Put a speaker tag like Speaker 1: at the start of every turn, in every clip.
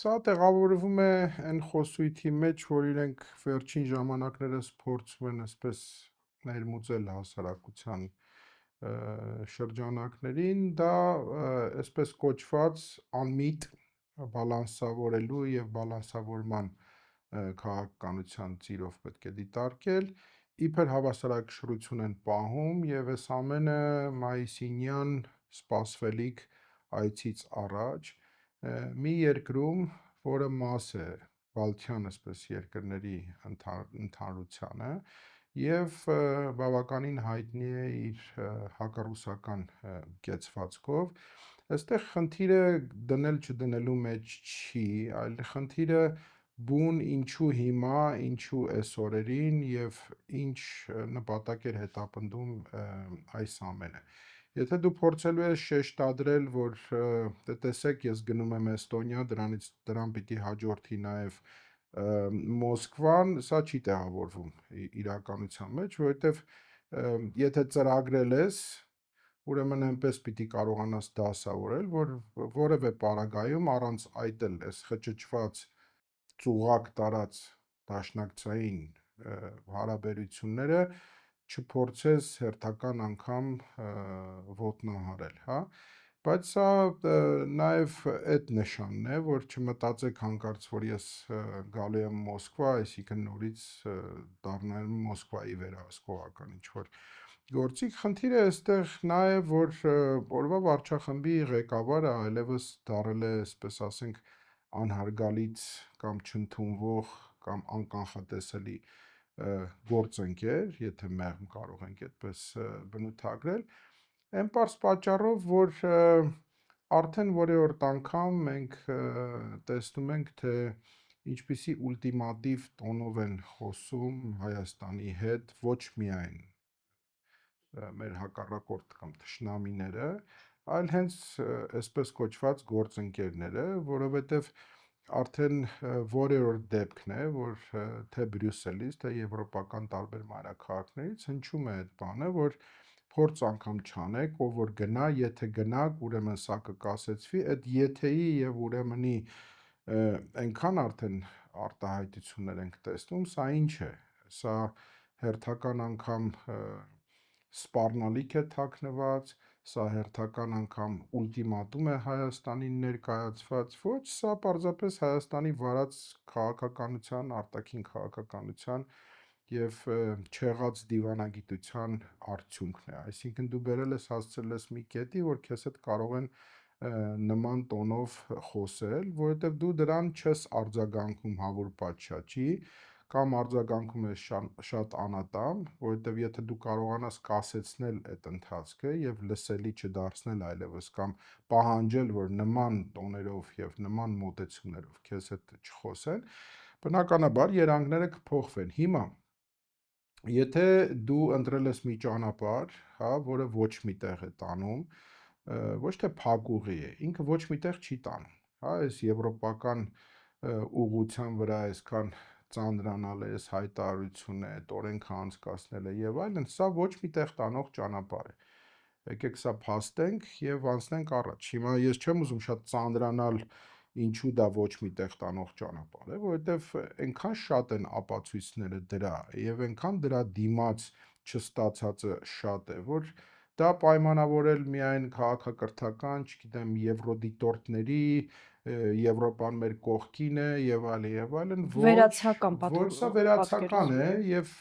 Speaker 1: Սա տեղավորվում է այն խոսույթի մեջ, որ իրենք վերջին ժամանակներս փորձում են այսպես ներմուծել հասարակության շրջանակներին, դա այսպես կոչված անմիտ բալանսավորելու եւ բալանսավորման քաղաքականության ծիրով պետք է դիտարկել, իբր հավասարակշռություն են պահում եւ այս ամենը մայիսինյան սպասվելիք այցից առաջ մի երկրում, որը մաս է Բալթյան այսպես երկրների ընդհանրությանը եւ բավականին հայտնի է իր հակառուսական կեցվածքով, այստեղ խնդիրը դնել չդնելու մեջ չի, այլ խնդիրը բուն ինչու հիմա, ինչու այս օրերին եւ ինչ նպատակ էր հետապնդում այս ամենը։ Եթե դու փորձելու ես շեշտադրել, որ տեսեք, ես գնում եմ Էստոնիա, դրան պիտի հաջորդի նաև Մոսկվան, սա չի տեղավորվում իրականության մեջ, որովհետև եթե ծրագրել ես, ուրեմն այնպես պիտի կարողանաս դասավորել, որ որևէ պարագայում առանց այդ էլ այս խճճված ծուղակ տարած դաշնակցային հարաբերությունները չփորձես հերթական անգամ ոտնահարել, հա, բայց սա նաև այդ նշանն է, որ չմտածեք հանկարծ, որ ես գալու եմ Մոսկվա, այսինքն նորից դառնալու Մոսկվայի վերահսկողական ինչ-որ գործիք, խնդիրը այստեղ նա է, որ օրվա վարչախմբի ղեկավարը այլևս դառել է, այսպես ասենք, անհարգալից կամ չընդունվող կամ անկանխատեսելի գործընկեր, եթե մեղմ կարող ենք այդպես բնութագրել, այն պարզ պատճառով, որ արդեն որևորդ անգամ մենք տեսնում ենք, թե ինչպիսի ուլտիմատիվ տոնով են խոսում Հայաստանի հետ ոչ միայն մեր հակառակորդ կամ թշնամիները, այլ հենց այսպես կոչված գործընկերները, որովհետև արդեն որևոր դեպքն է, որ թե Բրյուսելից, թե եվրոպական տարբեր մայրաքաղաքներից հնչում է այդ բանը, որ փորձ անգամ չանեք, ով որ գնա, եթե գնաք, ուրեմն սա կկասեցվի, այդ եթեի եւ ուրեմնի այնքան արդեն արտահայտություններ ենք տեսնում, սա ինչ է, սա հերթական անգամ սպառնալիք է թաքնված, սա հերթական անգամ ուլտիմատում է Հայաստանին ներկայացված, ոչ, սա պարզապես Հայաստանի վարած քաղաքականության, արտաքին քաղաքականության եւ չեղած դիվանագիտության արդյունքն է, այսինքն դու բերել ես հասցրել ես մի կետի, որ քեզ հետ կարող են նման տոնով խոսել, որովհետև դու դրան չես արձագանքում հավուր պատշաճի, կամ արձագանքում ես շատ անատամ, որովհետև եթե դու կարողանաս կասեցնել այդ ընթացքը եւ լսելի չդարձնել այլևս կամ պահանջել, որ նման տոներով եւ նման մոտեցումներով քեզ հետ չխոսեն, բնականաբար երանգները կփոխվեն։ Հիմա եթե դու ընտրել ես մի ճանապարհ, հա, որը ոչ միտեղ է տանում, ոչ թե փակուղի է, ինքը ոչ միտեղ չի տանում, հա, այս եվրոպական ուղղության վրա այսքան ծանրանալ է, այս հայտարարությունը, այդ օրենքը անցկացնել է եւ այլն, սա ոչ միտեղ տանող ճանապարհ է։ Եկեք սա փաստենք եւ անցնենք առաջ։ Հիմա ես չեմ ուզում շատ ծանրանալ ինչու դա ոչ միտեղ տանող ճանապարհ է, որովհետև այնքան շատ են ապացույցները դրա եւ այնքան դրա դիմաց չստացածը շատ է, որ դա պայմանավորել միայն քաղաքակրթական, չգիտեմ, եվրոդիտորդների, Եվրոպան մեր կողքին է եւ այլն,
Speaker 2: վերացական
Speaker 1: որ սա վերացական է եւ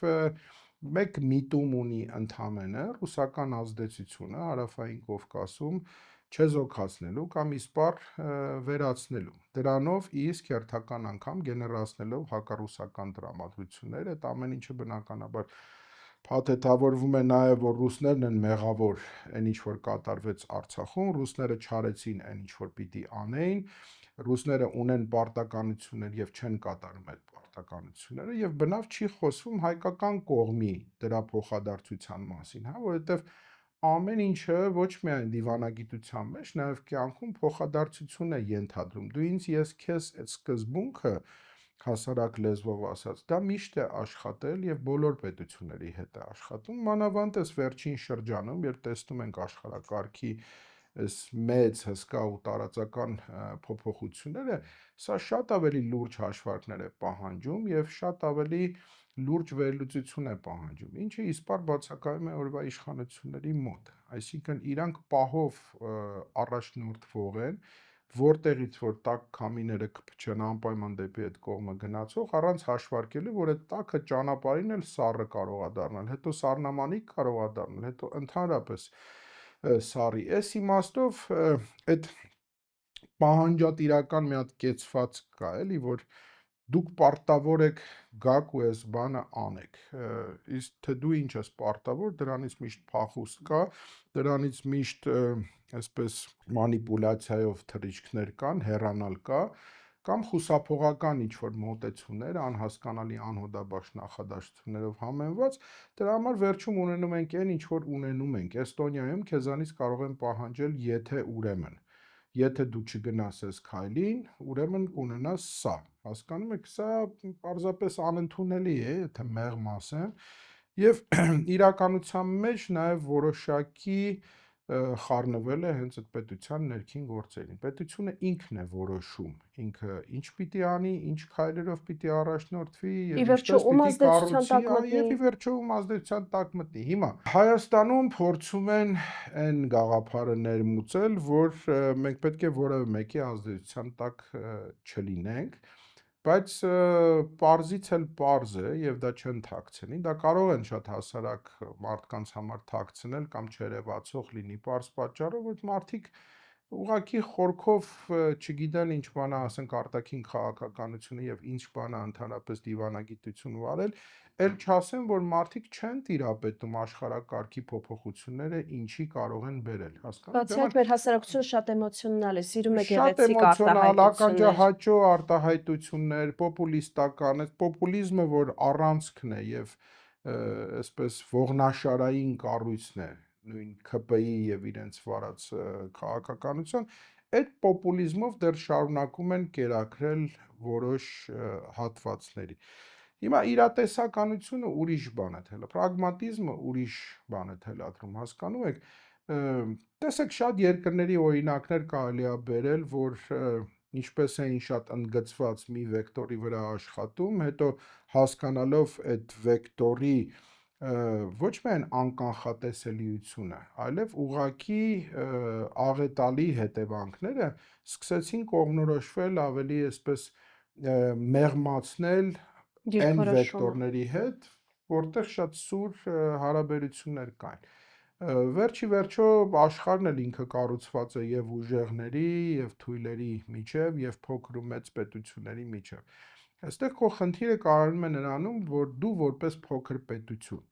Speaker 1: մեկ միտում ունի ընդհանրապես ռուսական ազդեցությունը հարավային Կովկասում չեզոքացնելու կամ իսպառ վերացնելու, դրանով իսկ հերթական անգամ գեներացնելով հակառուսական տրամադրություններ, այդ ամեն ինչը բնականաբար փաթեթավորվում է նաև, որ ռուսներն են մեղավոր այն ինչ որ կատարվեց Արցախում, ռուսները չարեցին այն ինչ որ պիտի անեին, ռուսները ունեն պարտականություններ եւ չեն կատարում այդ պարտականությունները եւ բնավ չի խոսվում հայկական կողմի դրա փոխադարձության մասին, հա, որովհետեւ ամեն ինչը ոչ միայն դիվանագիտության մեջ, նաև կյանքում փոխադարձություն է ենթադրում։ Դու ինձ ես քեզ այդ սկզբունքը հասարակ լեզվով ասած, դա միշտ է աշխատել եւ բոլոր պետությունների հետ է աշխատում, մանավանդ էս վերջին շրջանում, երբ տեսնում ենք աշխարհակարգի այս մեծ հսկա ու տարածական փոփոխությունները, սա շատ ավելի լուրջ հաշվարկներ է պահանջում եւ շատ ավելի լուրջ վերլուծություն է պահանջում, ինչը իսպար բացակայում է օրվա իշխանությունների մոտ, այսինքն իրանք պահով առաջնորդվող են, որտեղից որ տաք քամիները կփչեն անպայման դեպի այդ կողմը գնացող, առանց հաշվարկելու, որ այդ տաքը ճանապարհին էլ սառը կարող է դառնալ, հետո սառնամանիք կարող է դառնալ, հետո ընդհանրապես սառի։ Այս իմաստով այդ պահանջատիրական մի հատ կեցված կա, էլի, որ դուք պարտավոր եք գաք ու այս բանը անեք, իսկ թե դու ինչ ես պարտավոր, դրանից միշտ փախուստ կա, դրանից միշտ այսպես մանիպուլյացիայով թռիչքներ կան, հեռանալ կա, կամ խուսափողական ինչ-որ մոտեցումներ, անհասկանալի անհոդաբաց նախադասություններով համեմված, դրա համար վերջում ունենում ենք այն, ինչ որ ունենում ենք, Էստոնիայում քեզանից կարող են պահանջել, եթե դու չգնաս այս քայլին, ուրեմն կունենաս սա, հասկանում եք, սա պարզապես անընդունելի է, եթե մեղմ ասեմ, եւ իրականության մեջ նաեւ որոշակի խառնվել է հենց այդ պետության ներքին գործերին։ Պետությունը ինքն է որոշում, ինքը ինչ պիտի անի, ինչ քայլերով պիտի առաջնորդվի եւ ինչպես պիտի կառուցի, եւ ի վերջո ազդեցության տակ մտնի։ Հիմա Հայաստանում փորձում են այն գաղափարը ներմուծել, որ մենք պետք է որևէ մեկի ազդեցության տակ չլինենք, բայց պարզից էլ պարզ է եւ դա չեն թաքցնի, դա կարող են շատ հասարակ մարդկանց համար թաքցնել կամ չերևացող լինի պարզ պատճառով, որ մարդիկ ուղղակի խորքով չգիտեն ինչ բան է, ասենք արտաքին քաղաքականությունը եւ ինչ բան է ընդհանրապես դիվանագիտություն վարել, էլ չասեմ, որ մարդիկ չեն տիրապետում աշխարհակարգի փոփոխությունները ինչի կարող են բերել, հասկանու՞մ եք։
Speaker 2: Բացի այդ մեր հասարակությունը շատ էմոցիոնալ է, սիրում է
Speaker 1: Շատ
Speaker 2: գեղեցիկ
Speaker 1: էմոցիոնալ,
Speaker 2: արտահայտություններ։
Speaker 1: ականջահաճո արտահայտություններ, պոպուլիստական, այդ պոպուլիզմը, որ առանցքն է եւ այսպես ողնաշարային կառույցն է, նույն ՔՊ-ի եւ իրենց վարած քաղաքականության, այդ պոպուլիզմով դեռ շարունակում են կերակրել որոշ հատվածների։ Հիմա իրատեսականությունը ուրիշ բան է թելա, պրագմատիզմը ուրիշ բան է թելադրում, հասկանում եք, տեսեք շատ երկրների օրինակներ կարելի է բերել, որ ինչպես էին շատ ընդգծված մի վեկտորի վրա աշխատում, հետո հասկանալով այդ վեկտորի ոչ միայն անկանխատեսելիությունը, այլև ուղղակի աղետալի հետևանքները սկսեցին կողմնորոշվել ավելի այսպես մեղմացնել այն վեկտորների հետ, որտեղ շատ սուր հարաբերություններ կային։ Վերջի վերջո աշխարհն էլ ինքը կառուցված է եւ ուժեղների, եւ թույլերի միջև, եւ փոքր ու մեծ պետությունների միջև։ Այստեղ քո խնդիրը կարողանում է նրանում, որ դու որպես փոքր պետություն,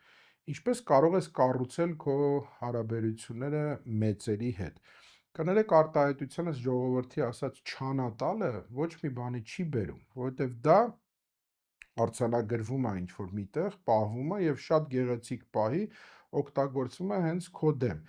Speaker 1: ինչպես կարող ես կառուցել քո հարաբերությունները մեծերի հետ։ Կներեք արտահայտությանս ժողովրդի ասած չանատալը ոչ մի բանի չի բերում, որովհետեւ դա արձանագրվում է ինչ-որ միտեղ, պահվում է եւ շատ գեղեցիկ պահի օգտագործվում է հենց քո դեմ։